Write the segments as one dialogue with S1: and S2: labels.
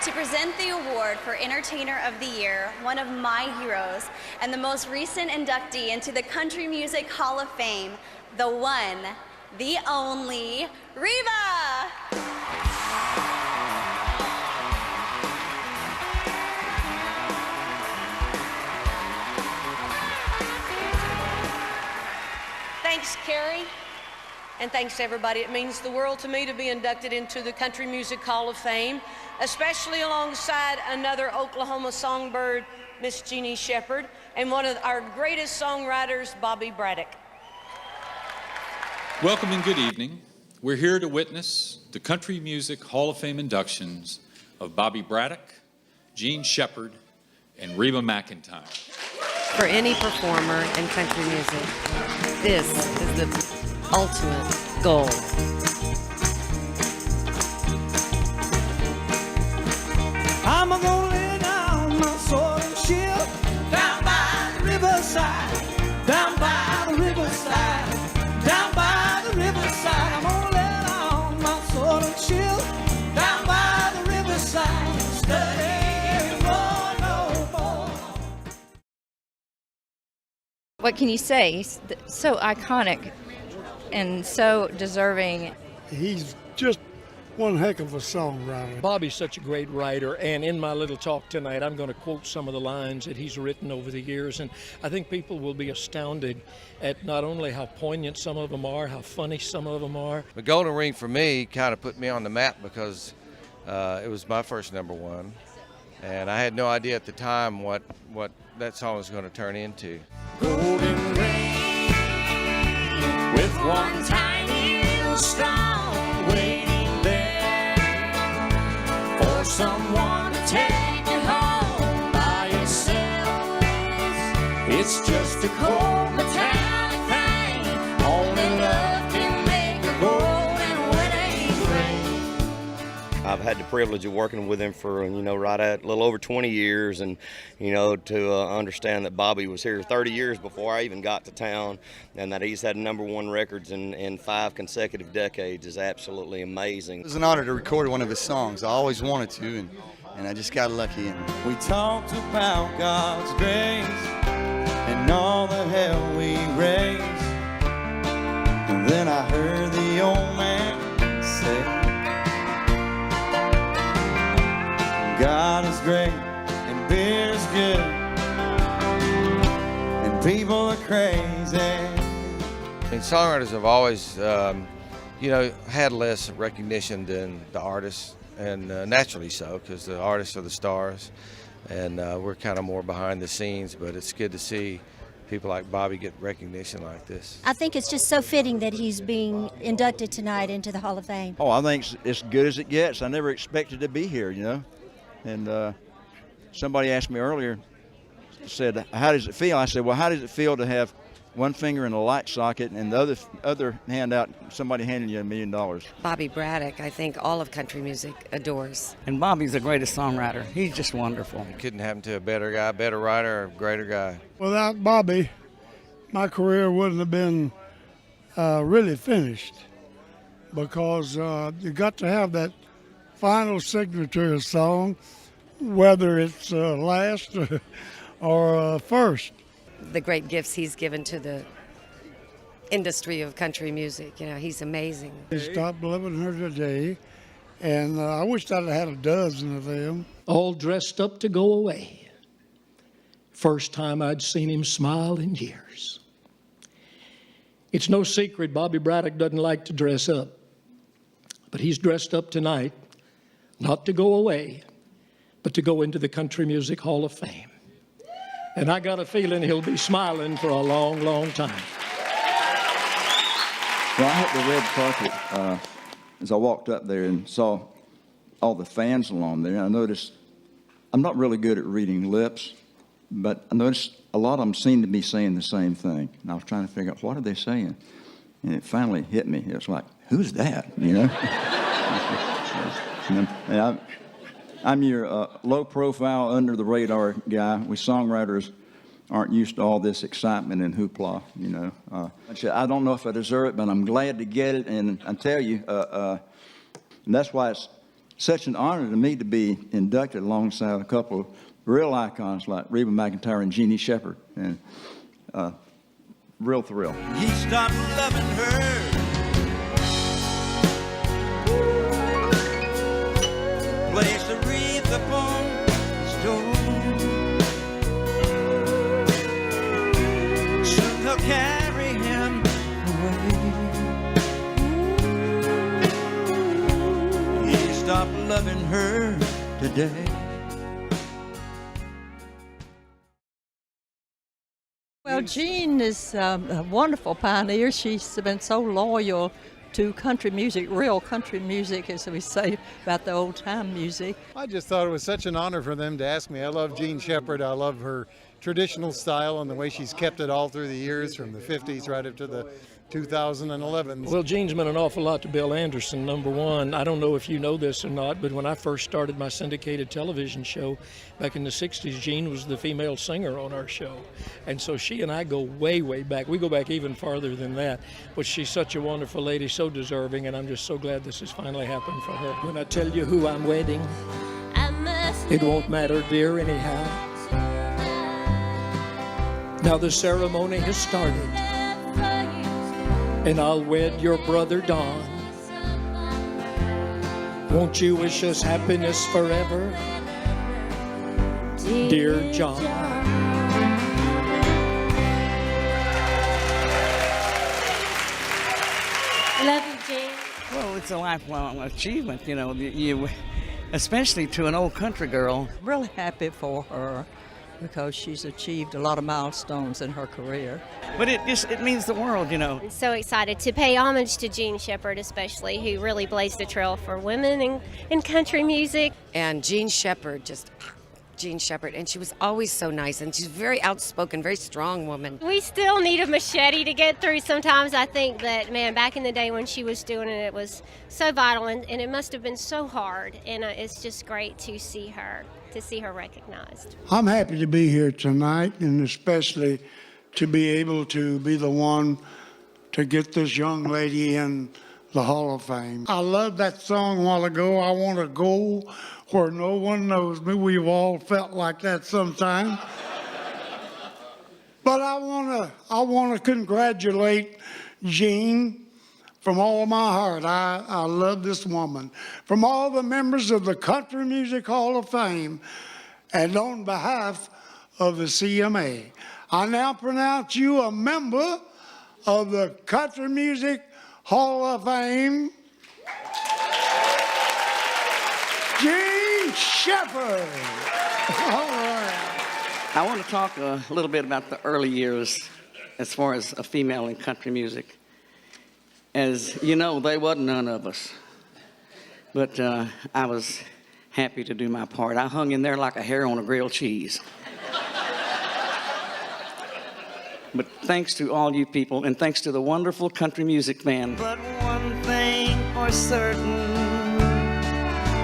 S1: To present the award for Entertainer of the Year, one of my heroes, and the most recent inductee into the Country Music Hall of Fame, the one, the only, Reba!
S2: Thanks, Carrie, and thanks to everybody. It means the world to me to be inducted into the Country Music Hall of Fame, especially alongside another Oklahoma songbird, Miss Jeannie Shepard, and one of our greatest songwriters, Bobby Braddock.
S3: Welcome and good evening. We're here to witness the Country Music Hall of Fame inductions of Bobby Braddock, Jean Shepard, and Reba McEntire.
S4: For any performer in country music, this is the ultimate goal.
S5: I'm gonna lay down my sword and shield down by the riverside, down by the riverside, down by the riverside. I'm gonna lay down my sword and shield down by the riverside, study more, no more.
S6: What can you say? He's so iconic and so deserving.
S7: He's just one heck of a songwriter.
S8: Bobby's such a great writer, and in my little talk tonight, I'm going to quote some of the lines that he's written over the years, and I think people will be astounded at not only how poignant some of them are, how funny some of them are.
S9: The Golden Ring for me kind of put me on the map because it was my first #1, and I had no idea at the time what that song was going to turn into.
S5: Golden ring with one tiny little stone waiting there for someone to take you home by yourself. It's just a cold metallic thing. Only love can make a golden wedding ring.
S10: I've had the privilege of working with him for, right at a little over 20 years, and, to understand that Bobby was here 30 years before I even got to town, and that he's had #1 records in 5 consecutive decades is absolutely amazing.
S11: It was an honor to record one of his songs. I always wanted to, and I just got lucky.
S5: We talked about God's grace and all the hell we raised, and then I heard the old man say, God is great, and beer is good, and people are crazy.
S9: I mean, songwriters have always, had less recognition than the artists, and naturally so, because the artists are the stars, and we're kind of more behind the scenes, but it's good to see people like Bobby get recognition like this.
S12: I think it's just so fitting that he's being inducted tonight into the Hall of Fame.
S13: Oh, I think it's as good as it gets. I never expected to be here, And somebody asked me earlier, said, how does it feel? I said, well, how does it feel to have one finger in a light socket and the other hand out, somebody handing you $1 million?
S4: Bobby Braddock, I think all of country music adores.
S14: And Bobby's the greatest songwriter. He's just wonderful.
S9: It couldn't happen to a better guy, better writer, or greater guy.
S7: Without Bobby, my career wouldn't have been really finished, because you got to have that final signature song, whether it's last or first.
S4: The great gifts he's given to the industry of country music, he's amazing.
S7: He stopped living here today, and I wish I'd had a dozen of them.
S8: All dressed up to go away. First time I'd seen him smile in years. It's no secret Bobby Braddock doesn't like to dress up, but he's dressed up tonight, not to go away, but to go into the Country Music Hall of Fame. And I got a feeling he'll be smiling for a long, long time.
S13: Well, I hit the red carpet as I walked up there and saw all the fans along there. I noticed, I'm not really good at reading lips, but I noticed a lot of them seemed to be saying the same thing. And I was trying to figure out, what are they saying? And it finally hit me. It was like, who's that, And I'm your low-profile, under-the-radar guy. We songwriters aren't used to all this excitement and hoopla, I don't know if I deserve it, but I'm glad to get it. And I tell you, and that's why it's such an honor to me to be inducted alongside a couple of real icons like Reba McEntire and Jeannie Shepard, and real thrill.
S5: He stopped loving her. Placed a wreath upon his door. Soon they'll carry him away. He stopped loving her today.
S15: Well, Jean is a wonderful pioneer. She's been so loyal to country music, real country music, as we say about the old-time music.
S16: I just thought it was such an honor for them to ask me. I love Jean Shepard. I love her traditional style and the way she's kept it all through the years, from the 50s right up to the 2011s.
S8: Well, Jean's meant an awful lot to Bill Anderson, number one. I don't know if you know this or not, but when I first started my syndicated television show back in the 60s, Jean was the female singer on our show. And so she and I go way, way back. We go back even farther than that. But she's such a wonderful lady, so deserving, and I'm just so glad this has finally happened for her. When I tell you who I'm wedding, it won't matter, dear, anyhow. Now the ceremony has started, and I'll wed your brother Don. Won't you wish us happiness forever, dear John?
S17: Love you, Jean.
S14: Well, it's a lifelong achievement, you especially to an old country girl.
S15: Really happy for her because she's achieved a lot of milestones in her career.
S14: But it means the world,
S17: I'm so excited to pay homage to Jean Shepard, especially, who really blazed a trail for women in country music.
S4: And Jean Shepard, Jean Shepard, and she was always so nice, and she's very outspoken, very strong woman.
S17: We still need a machete to get through sometimes. I think that, man, back in the day when she was doing it, it was so vital, and it must have been so hard, and it's just great to see her recognized.
S7: I'm happy to be here tonight, and especially to be able to be the one to get this young lady in the Hall of Fame. I loved that song a while ago, I Want to Go Where No One Knows Me. We've all felt like that sometime. But I want to congratulate Jean from all of my heart. I love this woman. From all the members of the Country Music Hall of Fame, and on behalf of the CMA, I now pronounce you a member of the Country Music Hall of Fame, Jean Shepard. All right.
S14: I want to talk a little bit about the early years as far as a female in country music. As you know, there wasn't none of us. But I was happy to do my part. I hung in there like a hair on a grilled cheese. But thanks to all you people, and thanks to the wonderful country music band.
S5: But one thing for certain,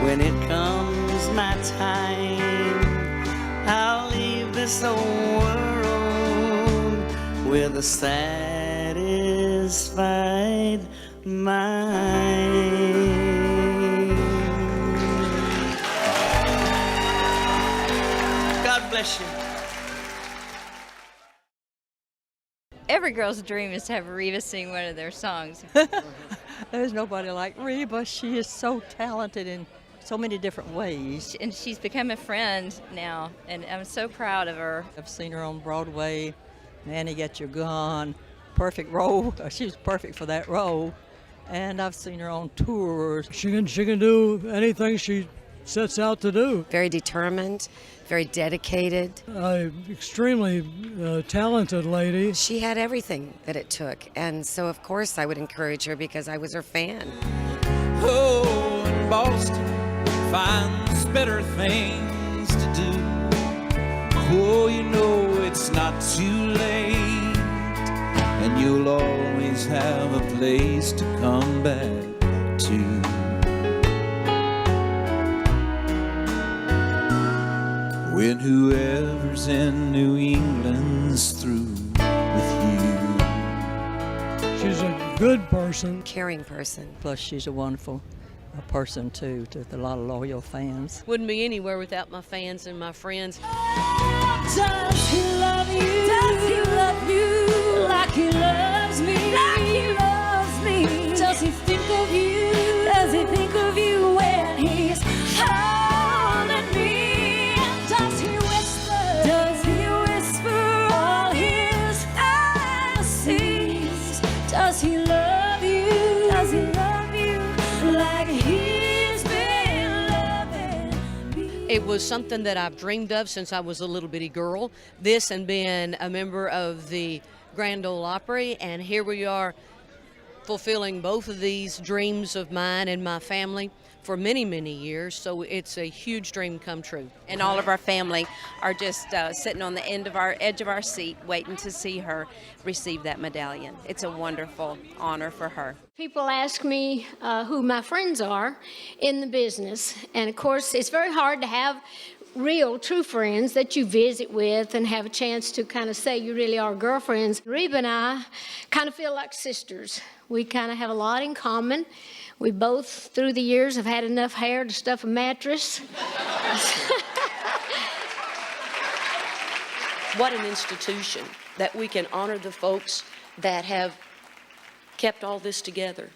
S5: when it comes my time, I'll leave this old world with a satisfied mind. God bless you.
S6: Every girl's dream is to have Reba sing one of their songs.
S15: There's nobody like Reba. She is so talented in so many different ways.
S6: And she's become a friend now, and I'm so proud of her.
S15: I've seen her on Broadway, Nanny Got Your Gun, perfect role. She was perfect for that role. And I've seen her on tours.
S18: She can do anything she sets out to do.
S4: Very determined, very dedicated.
S18: Extremely talented lady.
S4: She had everything that it took, and so of course I would encourage her because I was her fan.
S5: Oh, in Boston finds better things to do. Oh, you know it's not too late, and you'll always have a place to come back to. When whoever's in New England's through with you.
S18: She's a good person.
S4: Caring person.
S15: Plus she's a wonderful person too, to a lot of loyal fans.
S2: Wouldn't be anywhere without my fans and my friends.
S5: Does he love you? Does he love you like he loves me? Like he loves me. Does he think of you? Does he think of you when he's holding me? Does he whisper? Does he whisper all his fantasies? Does he love you? Does he love you like he's been loving me?
S2: It was something that I've dreamed of since I was a little bitty girl. This and being a member of the Grand Ole Opry, and here we are fulfilling both of these dreams of mine and my family for many, many years. So it's a huge dream come true.
S4: And all of our family are just sitting on the edge of our seat waiting to see her receive that medallion. It's a wonderful honor for her.
S19: People ask me who my friends are in the business, and of course it's very hard to have real, true friends that you visit with and have a chance to kind of say you really are girlfriends. Reba and I kind of feel like sisters. We kind of have a lot in common. We both, through the years, have had enough hair to stuff a mattress.
S2: What an institution that we can honor the folks that have kept all this together.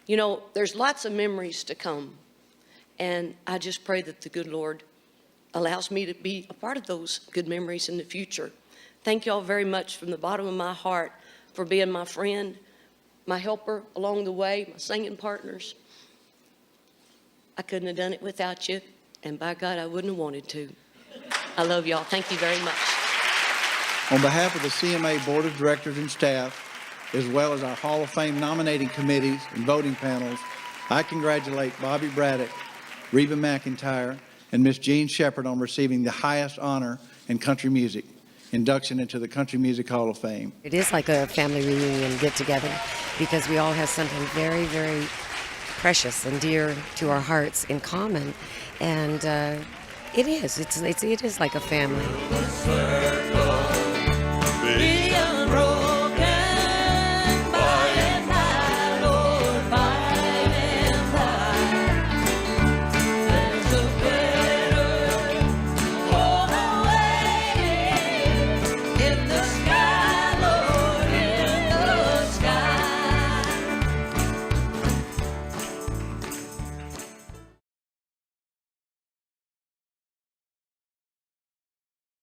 S2: You know, there's lots of memories to come, and I just pray that the good Lord allows me to be a part of those good memories in the future. Thank you all very much from the bottom of my heart for being my friend, my helper along the way, my singing partners. I couldn't have done it without you, and by God, I wouldn't have wanted to. I love y'all. Thank you very much.
S20: On behalf of the CMA Board of Directors and staff, as well as our Hall of Fame nominating committees and voting panels, I congratulate Bobby Braddock, Reba McEntire, and Miss Jean Shepard on receiving the highest honor in country music, induction into the Country Music Hall of Fame.
S4: It is like a family reunion get-together because we all have something very, very precious and dear to our hearts in common, and it is like a family.